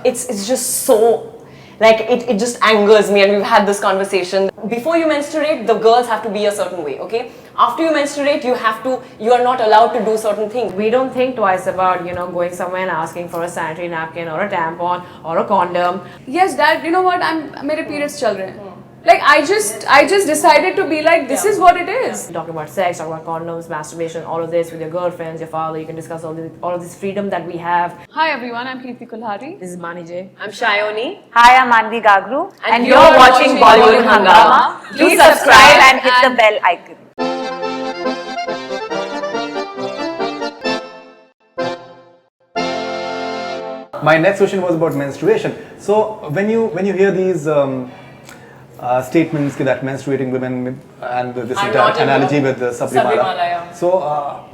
it's just so, like, it just angers me, and we've had this conversation. Before you menstruate, the girls have to be a certain way, okay? After you menstruate, you are not allowed to do certain things. We don't think twice about, going somewhere and asking for a sanitary napkin or a tampon or a condom. Yes, Dad, you know what? मेरे periods चल रहे हैं. Like I just decided to be like, this is what it is. Talking about sex, talking about condoms, masturbation, all of this with your girlfriends, your father. You can discuss all of this freedom that we have. Hi everyone, I'm Kirti Kulhari. This is Mani J. I'm Shayoni. Hi, I'm Manvi Gagru. And you're watching Bollywood Hungama. Please subscribe and hit the bell icon. My next question was about menstruation. So when you hear these statements that menstruating women and this entire analogy with the Sabrimala, so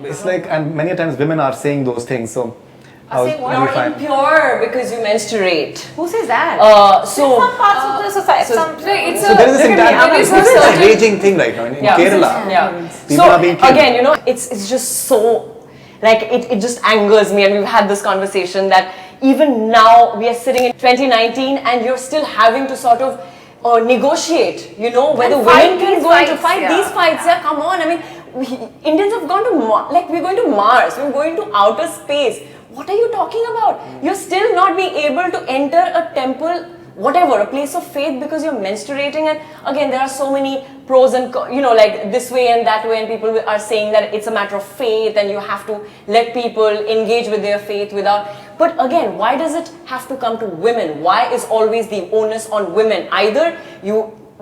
it's like, and many times women are saying those things. So how do you You're find? impure because you menstruate. Who says that? So Some parts of the society. So there is this entire raging thing right now in Kerala. Yeah. People are being killed. Again, it's just so, like, it just angers me, and we've had this conversation that even now we are sitting in 2019 and you're still having to sort of negotiate, whether women can go into fight these fights. Yeah, come on. I mean, Indians have gone to we're going to Mars, we're going to outer space. What are you talking about? You're still not being able to enter a temple, whatever, a place of faith, because you're menstruating. And again, there are so many pros and like this way and that way, and people are saying that it's a matter of faith and you have to let people engage with their faith without. But again, why does it have to come to women? Why is always the onus on women? Either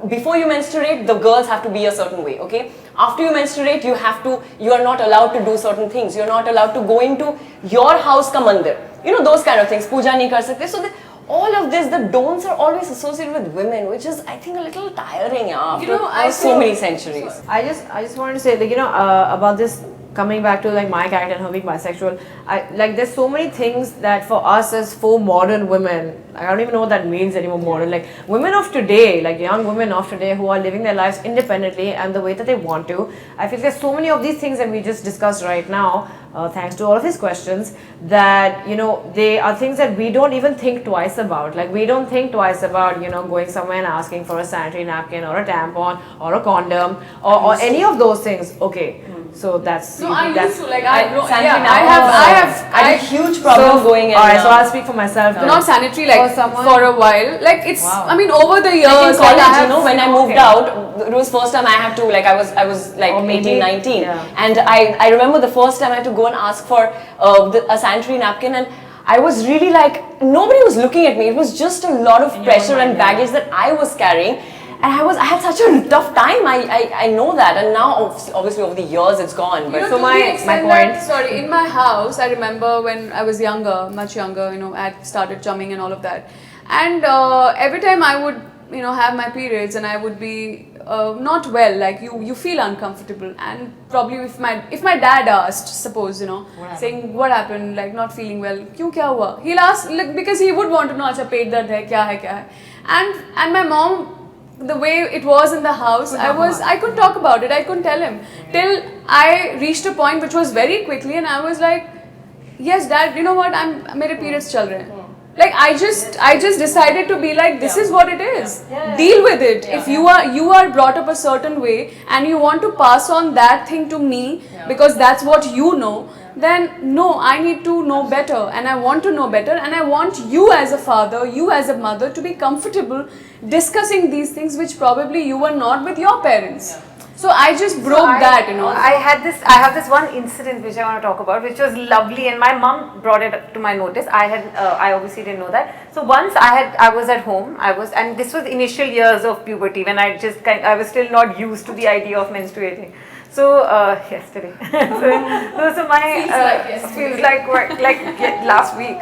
before you menstruate, the girls have to be a certain way, okay? After you menstruate, you are not allowed to do certain things. You're not allowed to go into your house ka mandir. Those kind of things. Puja nahi kar sakte. So all of this, the don'ts are always associated with women, which is, I think, a little tiring after so many centuries. I just wanted to say, about this, coming back to like my character and her being bisexual, there's so many things that for us as four modern women, I don't even know what that means anymore, modern, like women of today, like young women of today who are living their lives independently and the way that they want to. I feel there's so many of these things that we just discussed right now, thanks to all of his questions, that they are things that we don't even think twice about. Like we don't think twice about going somewhere and asking for a sanitary napkin or a tampon or a condom or any of those things. Okay. So that's I that's, used to, like, I had a huge problem going in. Alright, so I'll speak for myself. Not sanitary, like for a while. Like it's, I mean, over the years. Like in college, when I moved out, it was first time I had to, like, I was like 18, 19, and I remember the first time I had to go and ask for a sanitary napkin, and I was really like, nobody was looking at me. It was just a lot of pressure and baggage that I was carrying. And I had such a tough time. I know that, and now obviously over the years it's gone. But so my point. Sorry, in my house, I remember when I was younger, much younger. I had started chumming and all of that, and every time I would have my periods and I would be not well, like you feel uncomfortable, and probably if my dad asked, suppose saying what happened, like not feeling well, kyun kya hua? He'll ask, like, because he would want to know, acha pet dard hai, kya hai, and my mom. The way it was in the house, I couldn't talk about it. I couldn't tell him till I reached a point which was very quickly, and I was like, yes, Dad, you know what? मेरे periods चल रहे हैं. Like I just decided to be like, this is what it is. Deal with it. If you are brought up a certain way and you want to pass on that thing to me because that's what you know, then no, I need to know better, and I want to know better, and I want you as a father, you as a mother to be comfortable discussing these things which probably you were not with your parents. So I just broke that, I have this one incident which I want to talk about, which was lovely, and my mom brought it to my notice. I obviously didn't know that. So once I was at home, and this was initial years of puberty when I was still not used to the idea of menstruating. So yesterday, so my feels like last week.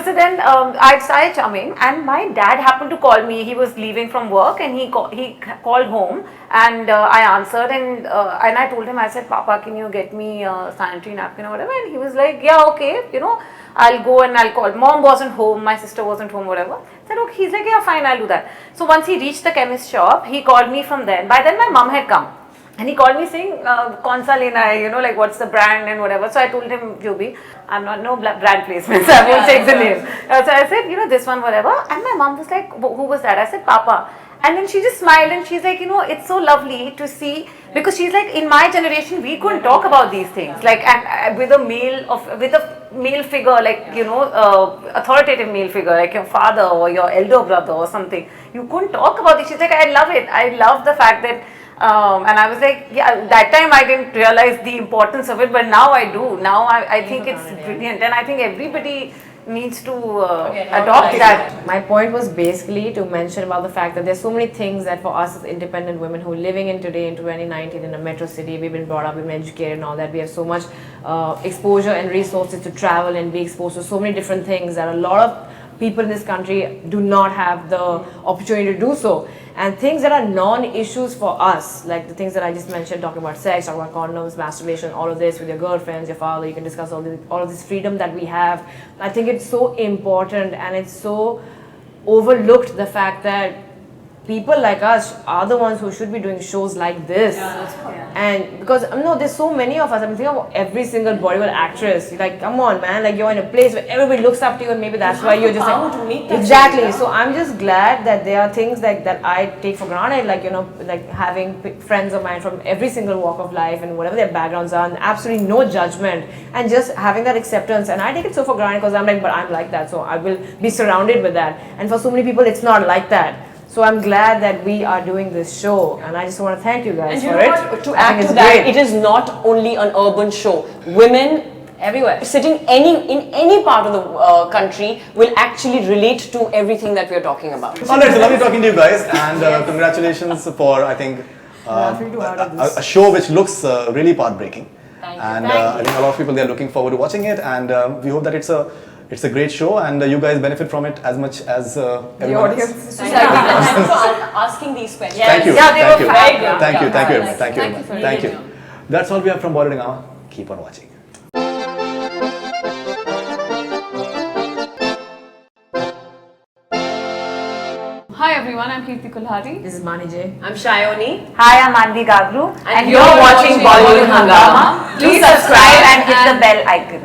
So then I started chumming, and my dad happened to call me. He was leaving from work, and he called home, and I answered, and I told him, I said, Papa, can you get me a sanitary napkin or whatever? And he was like, yeah, okay, I'll go and I'll call. Mom wasn't home, my sister wasn't home, whatever. I said, okay. He's like, yeah, fine, I'll do that. So once he reached the chemist shop, he called me from there. By then my mom had come. And he called me saying, "Kaun sa lena hai?" You know, like what's the brand and whatever. So I told him, "Jo bhi, I'm not no brand placements. I won't take the name." So I said, "You know, this one, whatever." And my mom was like, "Who was that?" I said, "Papa." And then she just smiled and she's like, "You know, it's so lovely to see," because she's like, in my generation, we couldn't talk about these things, like, and with a male figure, like, you know, authoritative male figure, like your father or your elder brother or something, you couldn't talk about it. She's like, "I love it. I love the fact that." And I was like, yeah, that time I didn't realize the importance of it, but now I do. Now I think it's brilliant, and I think everybody needs to adopt that. My point was basically to mention about the fact that there's so many things that for us as independent women who are living in today in 2019 in a metro city, we've been brought up, we've been educated and all that, we have so much exposure and resources to travel and be exposed to so many different things that a lot of people in this country do not have the opportunity to do so. And things that are non-issues for us, like the things that I just mentioned, talking about sex, talking about condoms, masturbation, all of this with your girlfriends, your father, you can discuss all of this freedom that we have. I think it's so important, and it's so overlooked, the fact that people like us are the ones who should be doing shows like this. And because no, there's so many of us. I'm thinking of every single Bollywood actress. Like, come on, man! Like, you're in a place where everybody looks up to you, and maybe that's why you're just like, exactly. So I'm just glad that there are things like that I take for granted, like, you know, like having friends of mine from every single walk of life and whatever their backgrounds are, and absolutely no judgment, and just having that acceptance. And I take it so for granted because I'm like, but I'm like that, so I will be surrounded with that. And for so many people, it's not like that. So I'm glad that we are doing this show, and I just want to thank you guys for it. To add to that, it is not only an urban show. Women everywhere sitting in any part of the country will actually relate to everything that we are talking about. Alright, so lovely talking to you guys, and congratulations for, I think, a show which looks really path-breaking. And I think a lot of people, they are looking forward to watching it, and we hope that it's a great show, and you guys benefit from it as much as everyone else. Thank you for asking these questions. Thank you. Yeah, they Thank were you. very good. Thank you. Thank you. Thank you. Thank you. Thank you. That's all we have from Bollywood. Keep on watching. Hi everyone, I'm Kirti Kulhari. This is Mani J. I'm Shayoni. Hi, I'm Anvi Gagru, And you're watching Bollywood Hungama. Please subscribe and hit the bell icon.